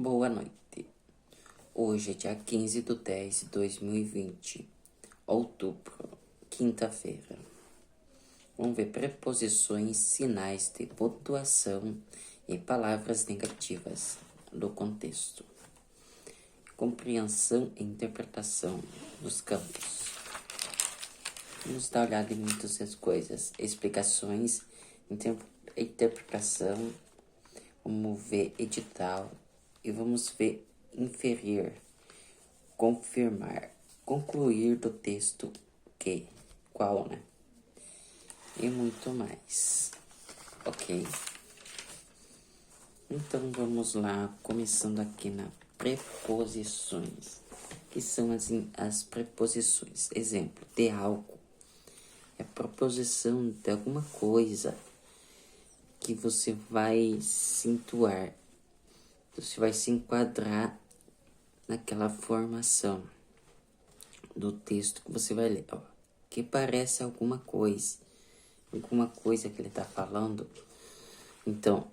Boa noite. Hoje é dia 15/10/2020, outubro, quinta-feira. Vamos ver preposições, sinais de pontuação e palavras negativas do contexto. Compreensão e interpretação dos campos. Vamos dar uma olhada em muitas coisas. Explicações, interpretação, vamos ver edital e vamos ver inferir, confirmar, concluir do texto qual, né? E muito mais, ok? Então vamos lá, começando aqui na preposições, que são as preposições. Exemplo, de algo, é proposição de alguma coisa que você vai situar, você vai se enquadrar naquela formação do texto que você vai ler, ó, que parece alguma coisa que ele tá falando. Então,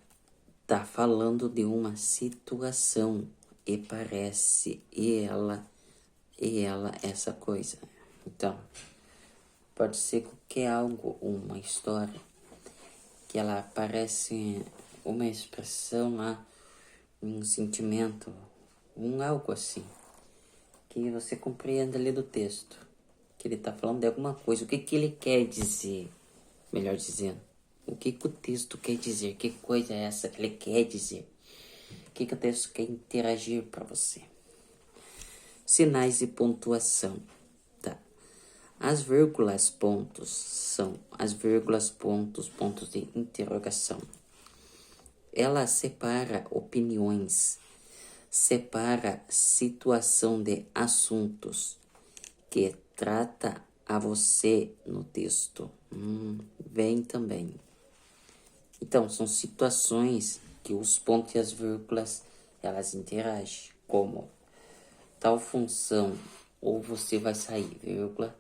tá falando de uma situação e parece ela essa coisa. Então, pode ser que algo, uma história, que ela parece uma expressão lá, um sentimento, algo assim, que você compreenda ali do texto, que ele tá falando de alguma coisa, o que ele quer dizer, melhor dizendo, o que o texto quer dizer, que coisa é essa que ele quer dizer, o que o texto quer interagir para você. Sinais de pontuação, tá? As vírgulas pontos são as vírgulas pontos de interrogação. Ela separa opiniões, separa situação de assuntos que trata a você no texto. Vem também. Então, são situações que os pontos e as vírgulas, elas interagem, como tal função, ou você vai sair, vírgula,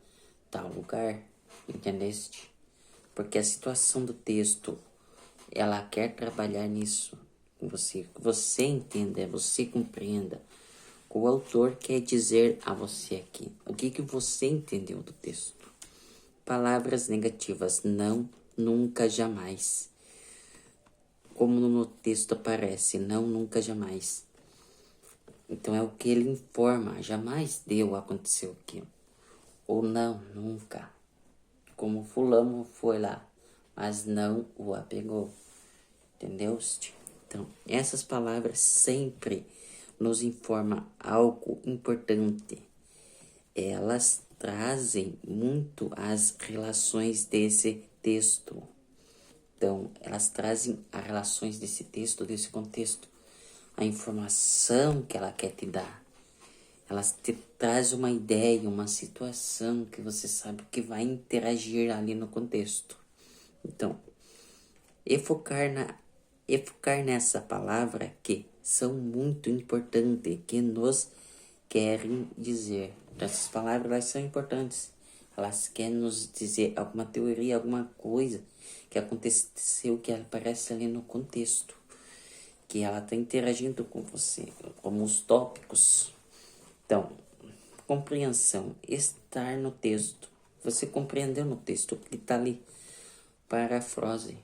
tal lugar, entendeste? Porque a situação do texto, ela quer trabalhar nisso, você entenda, você compreenda. O autor quer dizer a você aqui, o que você entendeu do texto. Palavras negativas, não, nunca, jamais. Como no texto aparece, não, nunca, jamais. Então é o que ele informa, jamais aconteceu aquilo. Ou não, nunca. Como fulano foi lá, mas não o apegou. Entendeu? Então, essas palavras sempre nos informam algo importante. Elas trazem muito as relações desse texto. Então, elas trazem as relações desse texto, desse contexto, a informação que ela quer te dar. Elas te trazem uma ideia, uma situação que você sabe que vai interagir ali no contexto. Então, e focar nessa palavra que são muito importantes, que nos querem dizer. Essas palavras, elas são importantes. Elas querem nos dizer alguma teoria, alguma coisa que aconteceu, que aparece ali no contexto, que ela está interagindo com você, como os tópicos. Então, compreensão, estar no texto. Você compreendeu no texto o que está ali. Parafrase.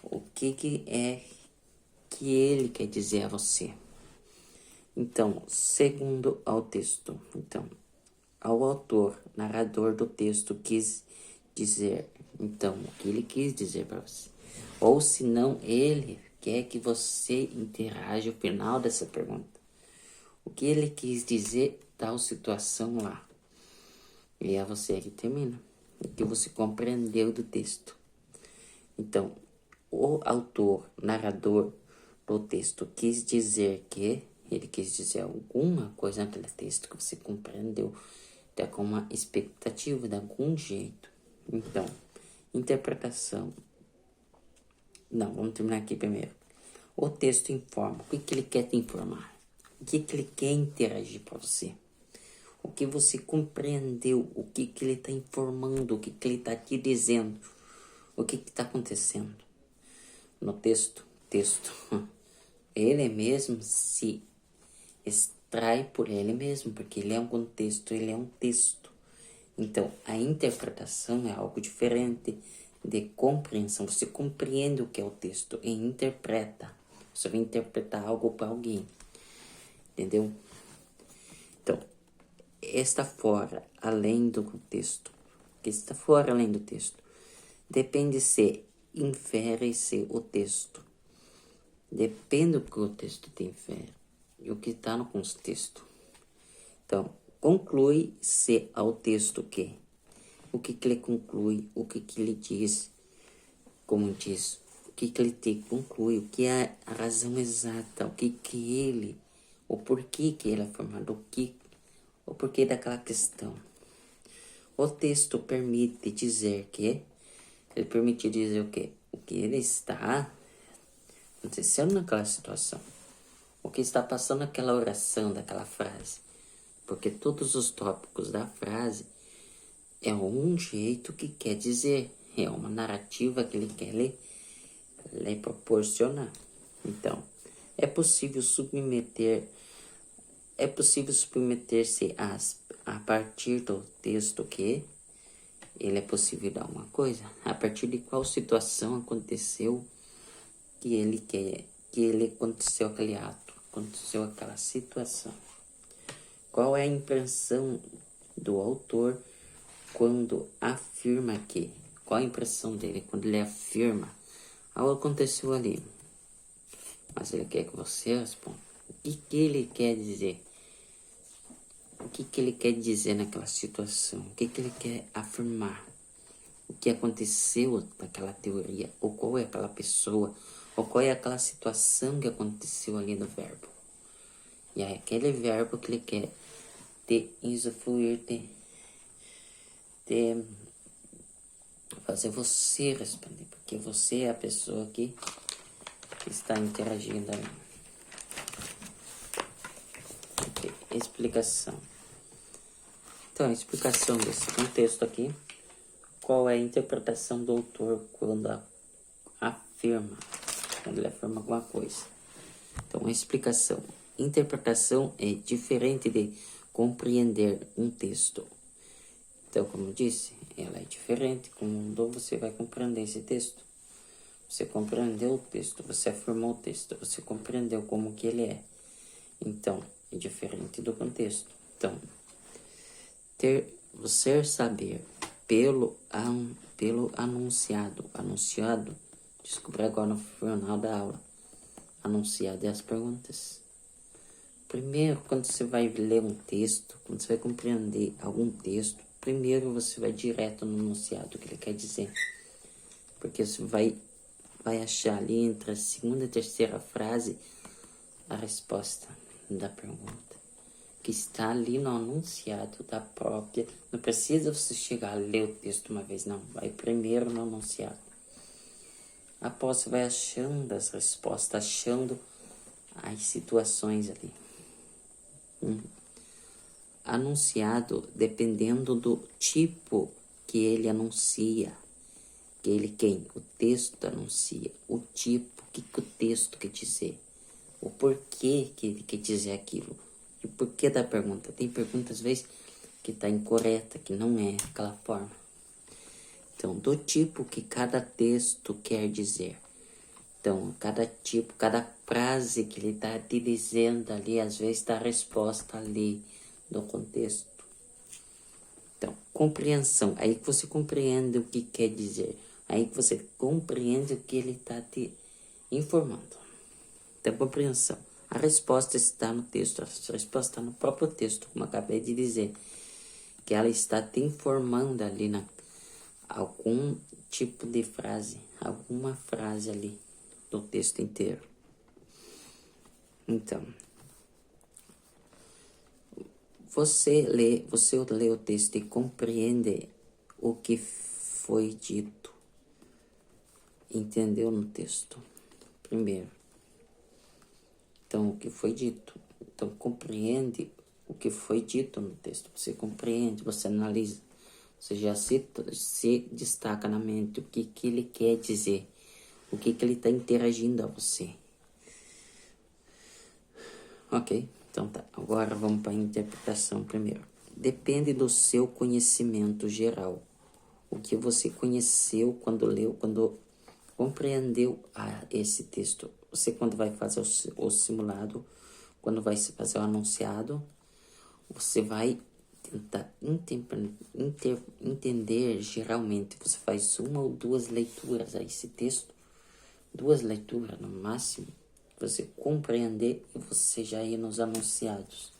O que é que ele quer dizer a você? Então, segundo ao texto. Então, ao autor, narrador do texto, quis dizer. Então, o que ele quis dizer para você? Ou se não, ele quer que você interaja no final dessa pergunta. O que ele quis dizer tal situação lá. E é você que termina. O que você compreendeu do texto. Então, o autor, narrador do texto quis dizer que ele quis dizer alguma coisa naquele texto que você compreendeu de alguma expectativa, de algum jeito. Então, interpretação. Não, vamos terminar aqui primeiro. O texto informa. O que ele quer te informar? O que ele quer interagir para você? O que você compreendeu? O que ele está informando? O que ele está te dizendo? O que está acontecendo? No texto, ele mesmo se extrai por ele mesmo, porque ele é um contexto, ele é um texto. Então, a interpretação é algo diferente de compreensão. Você compreende o que é o texto e interpreta. Você vai interpretar algo para alguém. Entendeu? Então, está fora, além do contexto. Que está fora, além do texto. Depende se infere-se o texto. Depende do que o texto te infere. E o que está no contexto. Então, conclui-se ao texto que? O que ele conclui, o que ele diz, como diz, o que ele te conclui, o que é a razão exata, o porquê que ele é formado, o porquê daquela questão. O texto permite dizer que, ele permite dizer o quê? O que ele está acontecendo naquela situação, o que está passando naquela oração, daquela frase. Porque todos os tópicos da frase é um jeito que quer dizer, é uma narrativa que ele quer lhe proporcionar. Então, é possível submeter-se a partir do texto que ele é possível dar uma coisa, a partir de qual situação aconteceu aconteceu aquele ato, aconteceu aquela situação. Qual é a impressão do autor quando afirma que? Qual a impressão dele quando ele afirma algo aconteceu ali? Mas ele quer que você responda. O que ele quer dizer? O que ele quer dizer naquela situação? O que ele quer afirmar? O que aconteceu naquela teoria? Ou qual é aquela pessoa? Ou qual é aquela situação que aconteceu ali no verbo? E é aquele verbo que ele quer te usufruir, fazer você responder, porque você é a pessoa que está interagindo ali. Okay. Explicação. Então, a explicação desse contexto aqui. Qual é a interpretação do autor quando ele afirma alguma coisa? Então, a explicação. Interpretação é diferente de compreender um texto. Então, como eu disse, ela é diferente. Quando você vai compreender esse texto, você compreendeu o texto, você afirmou o texto, você compreendeu como que ele é. Então, é diferente do contexto. Então, você saber pelo anunciado, descobri agora no final da aula, anunciado é as perguntas. Primeiro, quando você vai ler um texto, quando você vai compreender algum texto, primeiro você vai direto no enunciado, o que ele quer dizer. Porque você vai achar ali entre a segunda e terceira frase a resposta da pergunta. Que está ali no enunciado da própria. Não precisa você chegar a ler o texto uma vez, não. Vai primeiro no enunciado. Após você vai achando as respostas, achando as situações ali. Anunciado, dependendo do tipo que ele anuncia. O texto anuncia. O tipo, o que o texto quer dizer. O porquê que ele quer dizer aquilo. E o porquê da pergunta. Tem perguntas, às vezes, que está incorreta, que não é aquela forma. Então, do tipo que cada texto quer dizer. Então, cada tipo, cada frase que ele está te dizendo ali, às vezes está a resposta ali do contexto. Então, compreensão. Aí que você compreende o que quer dizer. Aí que você compreende o que ele está te informando. Então, compreensão. A resposta está no texto, a resposta está no próprio texto, como eu acabei de dizer. Que ela está te informando ali algum tipo de frase, alguma frase ali do texto inteiro. Então, você lê o texto e compreende o que foi dito. Entendeu no texto? Primeiro. Então, o que foi dito. Então, compreende o que foi dito no texto. Você compreende, você analisa. Você já se destaca na mente o que ele quer dizer. O que ele está interagindo a você. Ok? Então tá. Agora vamos para a interpretação primeiro. Depende do seu conhecimento geral. O que você conheceu quando leu, quando compreendeu esse texto. Você, quando vai fazer o simulado, quando vai fazer o anunciado, você vai tentar entender geralmente. Você faz uma ou duas leituras a esse texto, 2 leituras no máximo, você compreender e você já ir nos anunciados.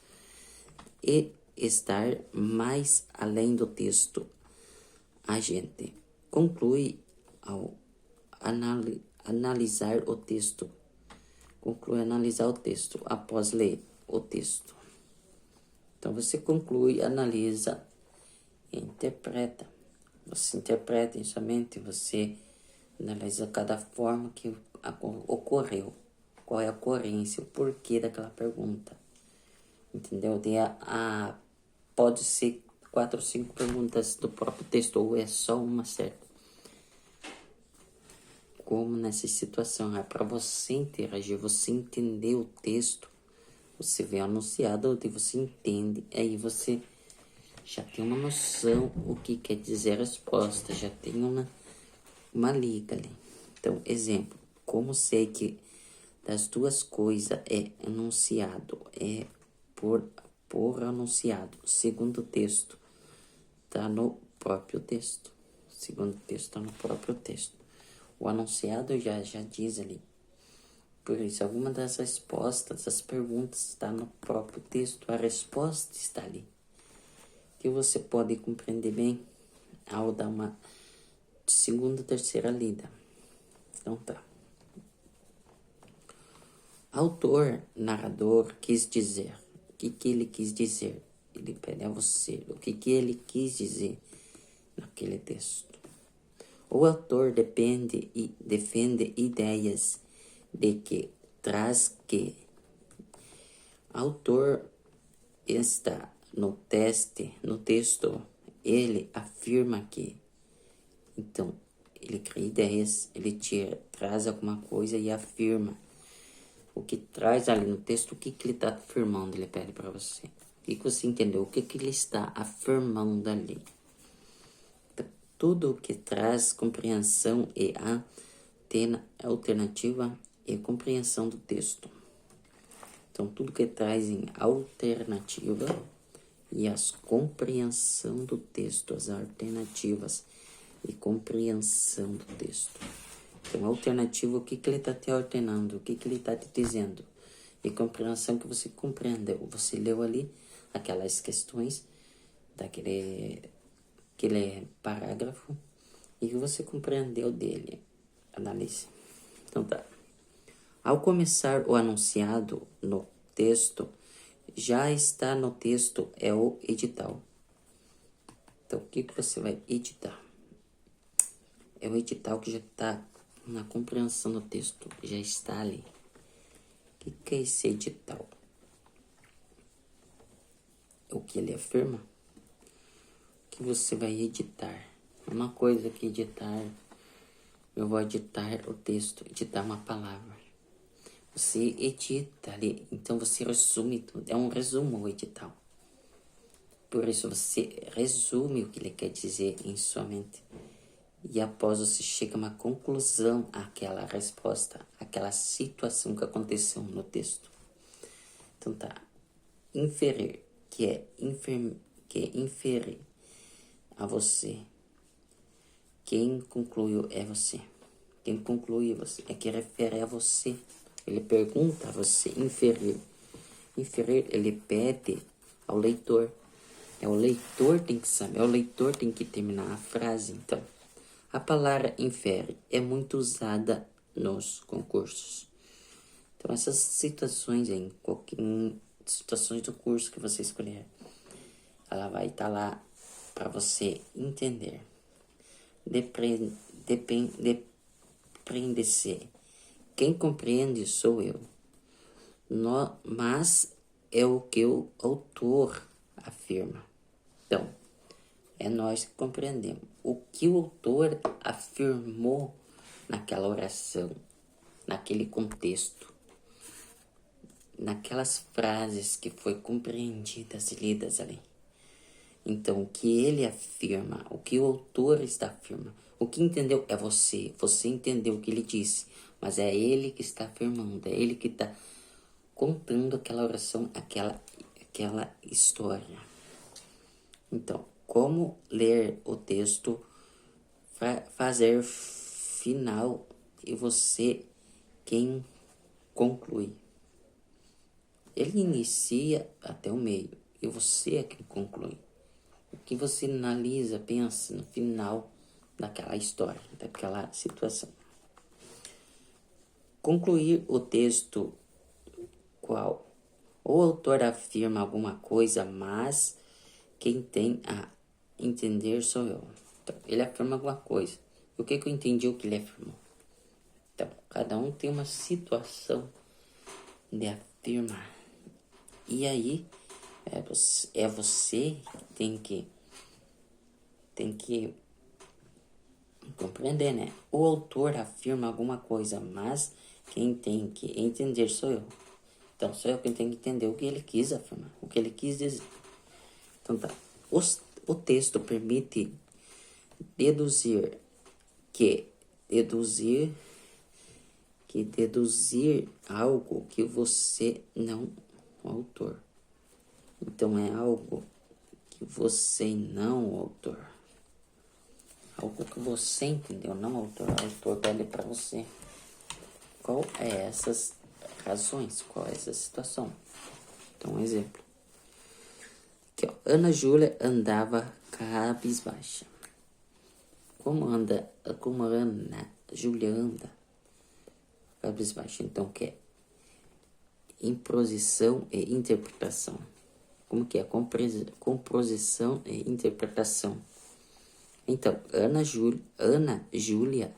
E estar mais além do texto. A gente conclui ao analisar o texto. Conclui analisar o texto após ler o texto. Então você conclui, analisa e interpreta. Você interpreta em sua mente, você analisa cada forma que ocorreu. Qual é a ocorrência, o porquê daquela pergunta. Entendeu? Pode ser 4 ou 5 perguntas do próprio texto, ou é só uma certa. Como nessa situação, é para você interagir, você entender o texto, você vê anunciado, e você entende, aí você já tem uma noção o que quer dizer a resposta, já tem uma liga ali. Então, exemplo, como sei que das 2 coisas é enunciado, é por anunciado, segundo texto, está no próprio texto. Segundo texto está no próprio texto. O anunciado já diz ali. Por isso, alguma das respostas, das perguntas está no próprio texto. A resposta está ali. Que você pode compreender bem ao dar uma segunda, terceira lida. Então tá. Autor, narrador, quis dizer. O que ele quis dizer? Ele pede a você o que ele quis dizer naquele texto. O autor defende ideias de que traz que. Autor está no texto, ele afirma que. Então, ele cria ideias, ele traz alguma coisa e afirma. O que traz ali no texto, o que ele está afirmando, ele pede para você. E que você entendeu o que ele está afirmando ali. Tudo que traz compreensão e alternativa e compreensão do texto. Então, tudo que traz em alternativa e as compreensão do texto, as alternativas e compreensão do texto. Então, alternativa, o que ele está te ordenando, o que ele está te dizendo. E compreensão que você compreendeu. Você leu ali aquelas questões daquele parágrafo e que você compreendeu dele. Analise. Então tá. Ao começar o anunciado no texto, já está no texto é o edital. Então, o que você vai editar? É o edital que já está na compreensão do texto, já está ali. O que é esse edital? O que ele afirma? Que você vai editar. Uma coisa que editar, eu vou editar o texto, editar uma palavra. Você edita ali, então você resume tudo. É um resumo o edital. Por isso você resume o que ele quer dizer em sua mente. E após você chega a uma conclusão àquela resposta, àquela situação que aconteceu no texto. Então tá. Inferir, que é inferir a você. Quem concluiu é você. Quem conclui é você. É que refere a você. Ele pergunta a você. Inferir. Inferir, ele pede ao leitor. É o leitor tem que saber. É o leitor tem que terminar a frase. Então, a palavra infere é muito usada nos concursos. Então, essas situações em situações do curso que você escolher, ela vai estar lá para você entender. Depreende-se. Quem compreende sou eu. Mas é o que o autor afirma. Então, é nós que compreendemos. O que o autor afirmou naquela oração, naquele contexto. naquelas frases que foi compreendidas e lidas ali. Então, o que ele afirma, o que o autor está afirmando, o que entendeu é você. Você entendeu o que ele disse, mas é ele que está afirmando, é ele que está contando aquela oração, aquela história. Então, como ler o texto, fazer final e você quem conclui. Ele inicia até o meio e você é quem conclui. O que você analisa, pensa no final daquela história, daquela situação. Concluir o texto qual o autor afirma alguma coisa, mas quem tem a entender sou eu. Então, ele afirma alguma coisa. O que eu entendi o que ele afirmou? Então, cada um tem uma situação de afirmar. E aí, é você que tem que compreender, né? O autor afirma alguma coisa, mas quem tem que entender sou eu. Então, sou eu quem tem que entender o que ele quis afirmar, o que ele quis dizer. Então, tá. O texto permite deduzir algo que você não, o autor. Então, é algo que você não, o autor. Algo que você entendeu, não o autor. O autor pede para você. Qual é essas razões? Qual é essa situação? Então, um exemplo. Aqui, ó. Ana Júlia andava cabisbaixa. Como Ana Júlia anda cabisbaixa? Então, que é imposição e interpretação. Como que é? Composição e interpretação. Então, Ana Júlia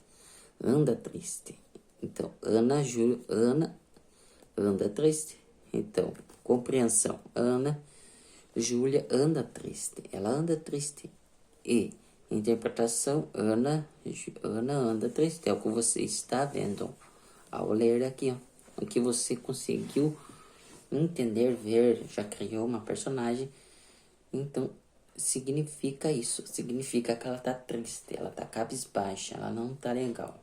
anda triste. Então, Ana anda triste. Então, compreensão. Ana Júlia anda triste. Ela anda triste. E interpretação. Ana anda triste. É o que você está vendo ao ler aqui, ó. O que você conseguiu entender, ver, já criou uma personagem. Então, significa isso. Significa que ela tá triste, ela tá cabisbaixa, ela não tá legal.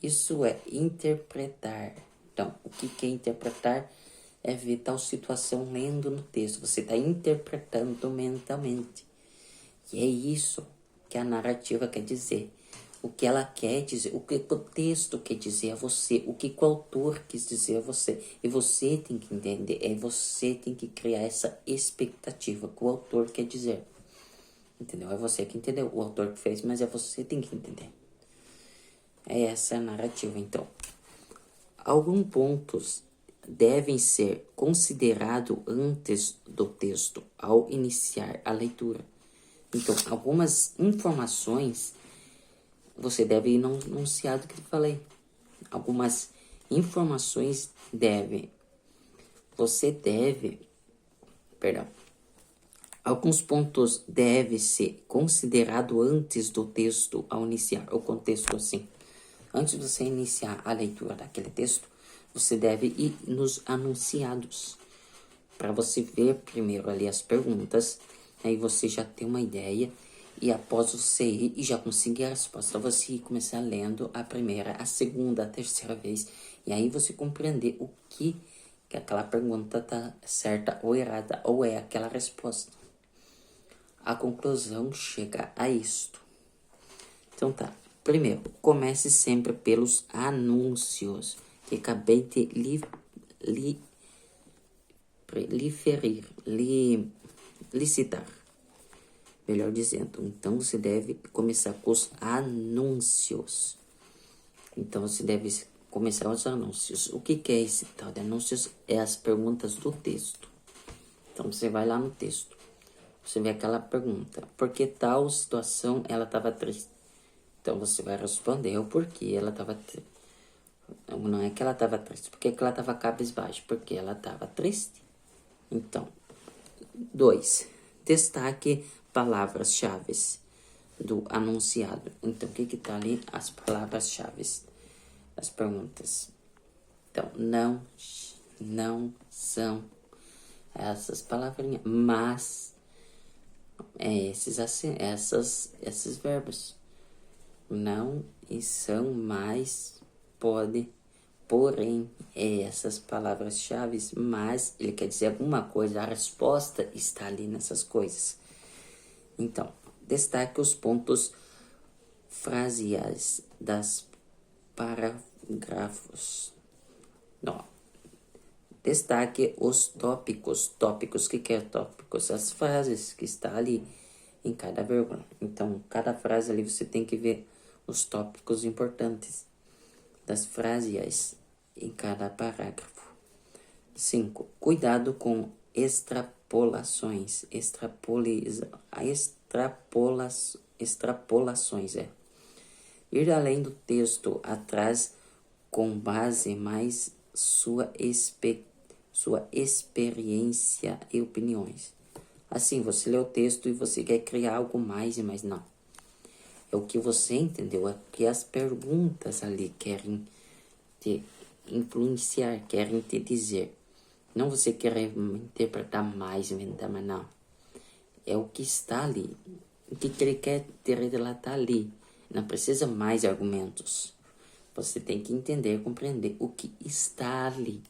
Isso é interpretar. Então, o que é interpretar? É ver tal situação lendo no texto. Você está interpretando mentalmente. E é isso que a narrativa quer dizer. O que ela quer dizer, o que o texto quer dizer a você, o que o autor quis dizer a você. E você tem que entender, você tem que criar essa expectativa que o autor quer dizer. Entendeu? É você que entendeu, o autor que fez, mas é você que tem que entender. É essa a narrativa, então. Alguns pontos devem ser considerados antes do texto, ao iniciar a leitura. Então, algumas informações você deve ir no enunciado que eu falei. Algumas informações alguns pontos devem ser considerados antes do texto ao iniciar o contexto assim. Antes de você iniciar a leitura daquele texto, você deve ir nos anunciados. Para você ver primeiro ali as perguntas, aí você já tem uma ideia. E após você ir e já conseguir a resposta, você ir começar lendo a primeira, a segunda, a terceira vez. E aí você compreender o que aquela pergunta tá certa ou errada, ou é aquela resposta. A conclusão chega a isto. Então tá. Primeiro, comece sempre pelos anúncios que acabei de licitar. Melhor dizendo, então você deve começar com os anúncios. Então você deve começar os anúncios. O que é esse tal de anúncios? É as perguntas do texto. Então você vai lá no texto. Você vê aquela pergunta. Por que tal situação ela estava triste? Então você vai responder o porquê ela estava triste. Não é que ela estava triste. Por que ela estava cabisbaixa? Porque ela estava triste. Então, 2. Destaque palavras-chave do anunciado. Então, o que tá ali? As palavras-chave, as perguntas. Então, não, são. Essas palavrinhas. Mas, esses verbos. Não e são, mas, pode, porém, essas palavras-chave, mas ele quer dizer alguma coisa, a resposta está ali nessas coisas. Então, destaque os pontos frasiais das parágrafos. Não. Destaque os tópicos. Tópicos, o que é tópicos? As frases que está ali em cada vírgula. Então, cada frase ali você tem que ver os tópicos importantes das frasiais em cada parágrafo. 5. Cuidado com extrapolações. Extrapolações. Ir além do texto atrás com base mais sua experiência e opiniões. Assim, você lê o texto e você quer criar algo mais, mas não. É o que você entendeu, é o que as perguntas ali querem te influenciar, querem te dizer. Não você quer interpretar mais, inventar, mas não. É o que está ali. O que ele quer te relatar ali. Não precisa mais argumentos. Você tem que entender, compreender o que está ali.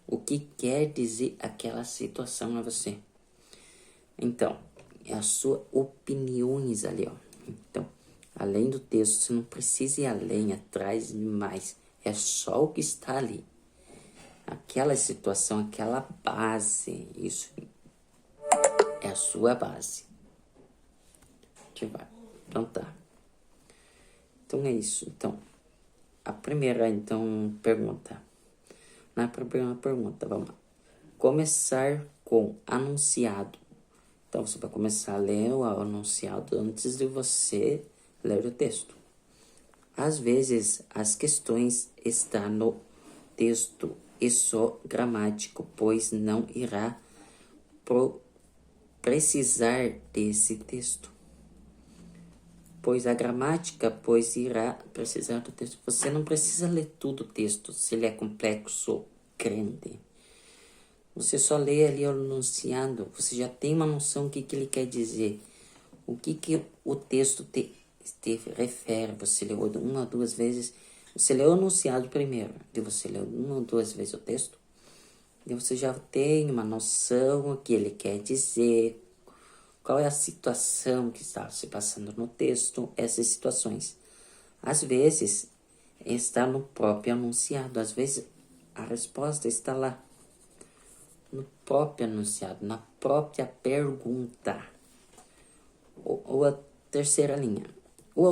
O que quer dizer aquela situação a você. Então, é a sua opiniões ali, ó. Então, além do texto, você não precisa ir além, atrás demais. É só o que está ali. Aquela situação, aquela base, isso é a sua base. Ativar. Então tá. Então é isso. Então, a primeira, pergunta. Na primeira pergunta, vamos lá. Começar com anunciado. Então, você vai começar a ler o anunciado antes de você ler o texto. Às vezes, as questões estão no texto e só gramático, pois não irá precisar desse texto. Pois a gramática, pois irá precisar do texto. Você não precisa ler tudo o texto, se ele é complexo, grande. Você só lê ali o enunciado, você já tem uma noção do que ele quer dizer. O que o texto te refere. Você leu uma ou duas vezes. Você leu o enunciado primeiro, e você leu uma ou duas vezes o texto. E você já tem uma noção do que ele quer dizer. Qual é a situação que está se passando no texto, essas situações. Às vezes, está no próprio enunciado. Às vezes, a resposta está lá. No próprio enunciado, na própria pergunta. Ou a terceira linha. O